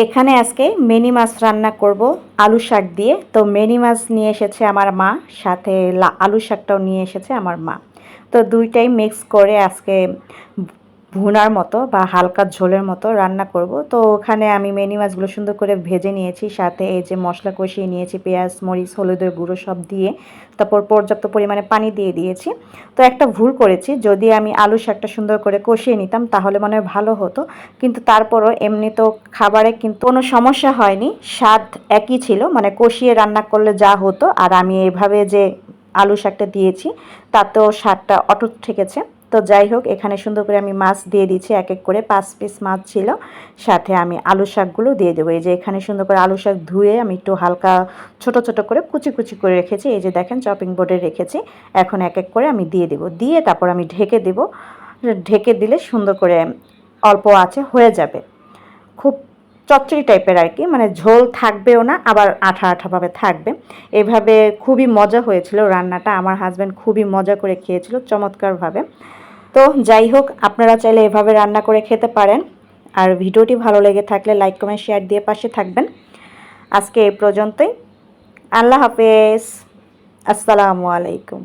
এখানে আজকে মিনি মাছ রান্না করব আলু শাক দিয়ে। তো মিনি মাছ নিয়ে এসেছে আমার মা, সাথে আলু শাকটাও নিয়ে এসেছে আমার মা। তো দুইটাই মিক্স করে আজকে ভুনার মতো বা হালকা ঝোলের মতো রান্না করব। তো ওখানে আমি মিনি মাছগুলো সুন্দর করে ভেজে নিয়েছি, সাথে এই যে মশলা কষিয়ে নিয়েছি, পেঁয়াজ মরিচ হলুদের গুঁড়ো সব দিয়ে, তারপর পর্যাপ্ত পরিমাণে পানি দিয়ে দিয়েছি। তো একটা ভুল করেছি, যদি আমি আলু শাকটা সুন্দর করে কষিয়ে নিতাম তাহলে মনে হয় ভালো হতো, কিন্তু তারপরও এমনি তো খাবারে কিন্তু কোনো সমস্যা হয়নি, স্বাদ একই ছিল, মানে কষিয়ে রান্না করলে যা হতো আর আমি এভাবে যে আলু শাকটা দিয়েছি তাতেও স্বাদটা অটুট থেকেছে। তো যাই হোক, এখানে সুন্দর করে আমি মাছ দিয়ে দিচ্ছি, এক এক করে 5 পিস মাছ ছিল, সাথে আমি আলু শাকগুলো দিয়ে দেবো। এই যে এখানে সুন্দর করে আলু শাক ধুয়ে আমি একটু হালকা ছোট ছোট করে কুচি কুচি করে রেখেছি, এই যে দেখেন চপিং বোর্ডে রেখেছি। এখন এক এক করে আমি দিয়ে দেবো, দিয়ে তারপর আমি ঢেকে দেবো। ঢেকে দিলে সুন্দর করে অল্প আঁচে হয়ে যাবে, খুব চচ্চড়ি টাইপের আর কি, মানে ঝোল থাকবেও না আবার আঠা আঠাভাবে থাকবে। এভাবে খুবই মজা হয়েছিল রান্নাটা, আমার হাজব্যান্ড খুবই মজা করে খেয়েছিল চমৎকারভাবে। তো যাই হোক, আপনারা চাইলে এভাবে রান্না করে খেতে পারেন। আর ভিডিওটি ভালো লেগে থাকলে লাইক কমেন্ট শেয়ার দিয়ে পাশে থাকবেন। আজকে এই পর্যন্তই। আল্লাহ হাফেজ। আসসালামু আলাইকুম।